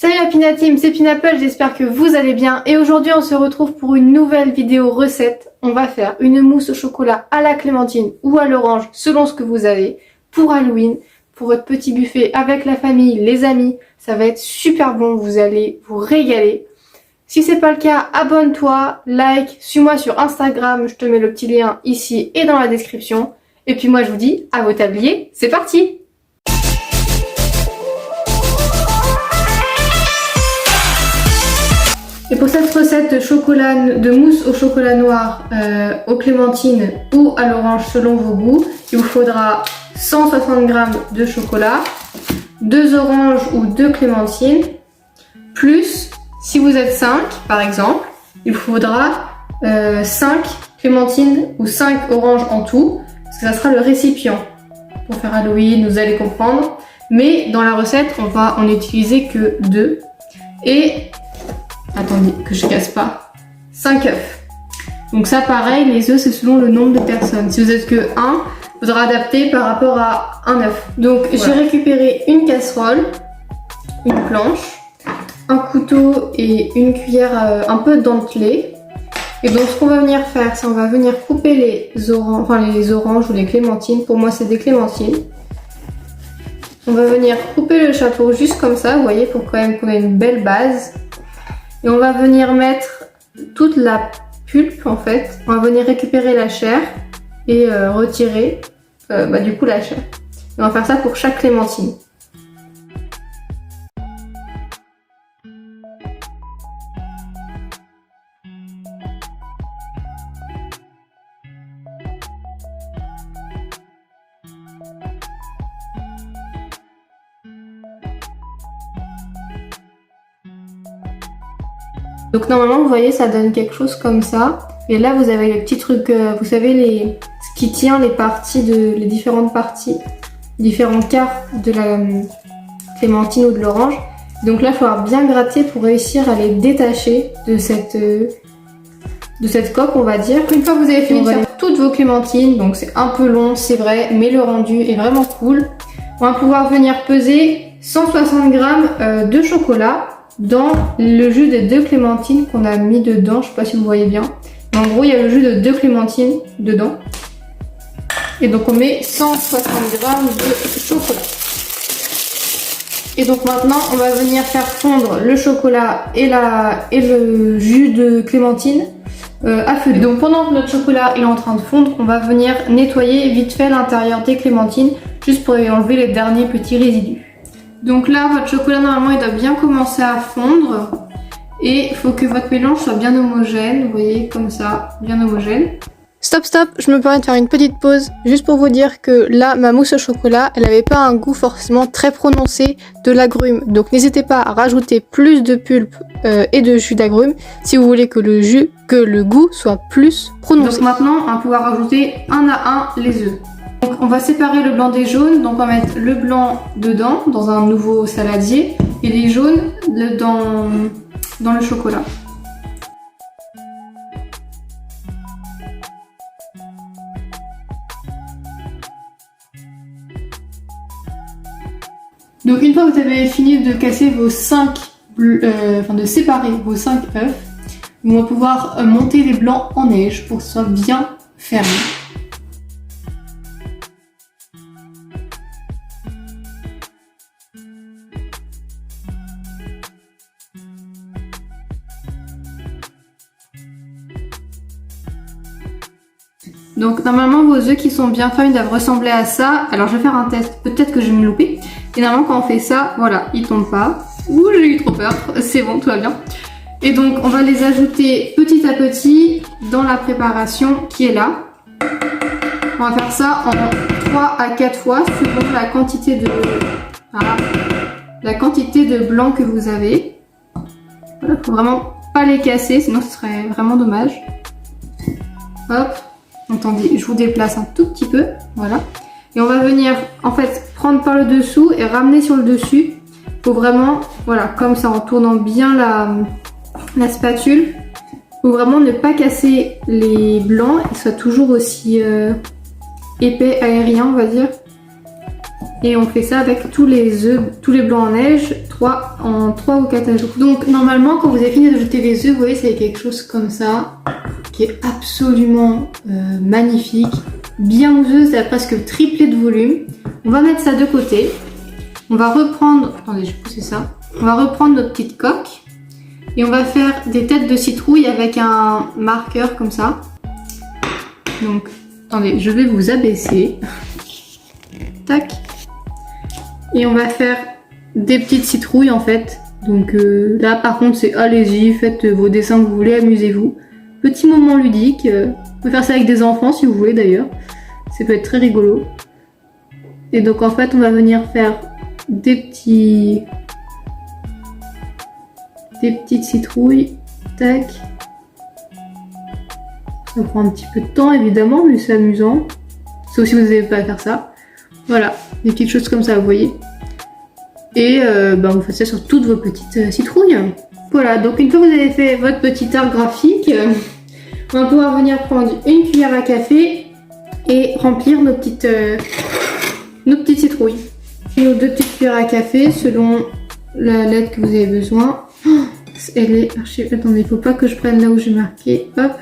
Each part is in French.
Salut la Pina Team, c'est Pinapple, j'espère que vous allez bien et aujourd'hui on se retrouve pour une nouvelle vidéo recette. On va faire une mousse au chocolat à la clémentine ou à l'orange selon ce que vous avez pour Halloween, pour votre petit buffet avec la famille, les amis. Ça va être super bon, vous allez vous régaler. Si c'est pas le cas, abonne-toi, like, suis-moi sur Instagram, je te mets le petit lien ici et dans la description. Et puis moi je vous dis à vos tabliers, c'est parti! Et pour cette recette de mousse au chocolat noir, aux clémentines ou à l'orange selon vos goûts, il vous faudra 160 g de chocolat, 2 oranges ou 2 clémentines, plus, si vous êtes 5 par exemple, il vous faudra 5 clémentines ou 5 oranges en tout, parce que ça sera le récipient. Pour faire Halloween, vous allez comprendre. Mais dans la recette, on va en utiliser que 2. Et attendez, que je casse pas. 5 œufs. Donc ça pareil, les œufs c'est selon le nombre de personnes. Si vous êtes que 1, il faudra adapter par rapport à un œuf. Donc voilà. J'ai récupéré une casserole, une planche, un couteau et une cuillère un peu dentelée. Et donc ce qu'on va venir faire, c'est on va venir couper les oranges ou les clémentines. Pour moi c'est des clémentines. On va venir couper le chapeau juste comme ça, vous voyez, pour quand même qu'on ait une belle base. Et on va venir mettre toute la pulpe en fait. On va venir récupérer la chair et retirer du coup la chair. Et on va faire ça pour chaque clémentine. Donc normalement vous voyez ça donne quelque chose comme ça. Et là vous avez les petits trucs, vous savez ce qui tient les différentes parties, différents quarts de la clémentine ou de l'orange. Donc là il va falloir bien gratter pour réussir à les détacher de cette coque on va dire. Une fois que vous avez fini de faire toutes vos clémentines, donc c'est un peu long c'est vrai, mais le rendu est vraiment cool. On va pouvoir venir peser 160 g de chocolat dans le jus de 2 clémentines qu'on a mis dedans, je sais pas si vous voyez bien. Mais en gros il y a le jus de 2 clémentines dedans. Et donc on met 160 g de chocolat. Et donc maintenant on va venir faire fondre le chocolat et le jus de clémentine à feu doux. Donc pendant que notre chocolat est en train de fondre, on va venir nettoyer vite fait l'intérieur des clémentines juste pour enlever les derniers petits résidus. Donc là, votre chocolat, normalement, il doit bien commencer à fondre. Et il faut que votre mélange soit bien homogène. Vous voyez, comme ça, bien homogène. Stop, je me permets de faire une petite pause. Juste pour vous dire que là, ma mousse au chocolat, elle n'avait pas un goût forcément très prononcé de l'agrumes. Donc n'hésitez pas à rajouter plus de pulpe et de jus d'agrumes si vous voulez que le goût soit plus prononcé. Donc maintenant, on va pouvoir rajouter un à un les œufs. Donc on va séparer le blanc des jaunes, donc on va mettre le blanc dedans, dans un nouveau saladier, et les jaunes dans le chocolat. Donc une fois que vous avez fini de casser vos de séparer vos 5 œufs, on va pouvoir monter les blancs en neige pour que ce soit bien fermé. Donc normalement vos œufs qui sont bien fermés doivent ressembler à ça. Alors je vais faire un test, peut-être que je vais me louper. Et normalement quand on fait ça, voilà, ils tombent pas. Ouh, j'ai eu trop peur, c'est bon, tout va bien. Et donc on va les ajouter petit à petit dans la préparation qui est là. On va faire ça en 3 à 4 fois selon la quantité de blanc que vous avez. Voilà, faut vraiment pas les casser, sinon ce serait vraiment dommage. Hop. Attendez, je vous déplace un tout petit peu, voilà. Et on va venir en fait prendre par le dessous et ramener sur le dessus. Faut vraiment, voilà, comme ça en tournant bien la spatule. Faut vraiment ne pas casser les blancs et soit toujours aussi épais, aérien on va dire. Et on fait ça avec tous les œufs, tous les blancs en neige, 3 ou 4 jours. Donc normalement quand vous avez fini d'ajouter les œufs, vous voyez c'est quelque chose comme ça, qui est absolument magnifique, bien onctueux, ça a presque triplé de volume. On va mettre ça de côté. On va reprendre, attendez je vais pousser ça, on va reprendre notre petite coque et on va faire des têtes de citrouille avec un marqueur comme ça. Donc attendez, je vais vous abaisser. Tac. Et on va faire des petites citrouilles en fait. Donc là par contre c'est allez-y, faites vos dessins que vous voulez, amusez-vous. Petit moment ludique, vous pouvez faire ça avec des enfants si vous voulez d'ailleurs. Ça peut être très rigolo. Et donc en fait on va venir faire des petites citrouilles. Tac. Ça prend un petit peu de temps évidemment, mais c'est amusant. Sauf si vous n'avez pas à faire ça. Voilà, des petites choses comme ça, vous voyez. Et vous faites ça sur toutes vos petites citrouilles. Voilà, donc une fois que vous avez fait votre petit art graphique, on va pouvoir venir prendre une cuillère à café et remplir nos petites citrouilles. Et nos 2 petites cuillères à café selon la lettre que vous avez besoin. Oh, elle est archi... Attendez, il faut pas que je prenne là où j'ai marqué. Hop.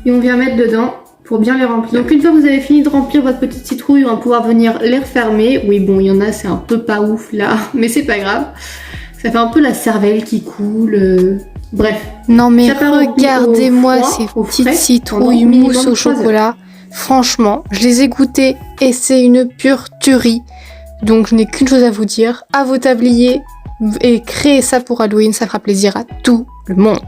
Et on vient mettre dedans pour bien les remplir. Donc une fois que vous avez fini de remplir votre petite citrouille, on va pouvoir venir les refermer. Oui bon, il y en a c'est un peu pas ouf là, mais c'est pas grave. Ça fait un peu la cervelle qui coule. Bref. Non mais regardez-moi ces petites citrouilles mousse au chocolat. Franchement, je les ai goûtées et c'est une pure tuerie. Donc je n'ai qu'une chose à vous dire, à vos tabliers et créez ça pour Halloween, ça fera plaisir à tout le monde.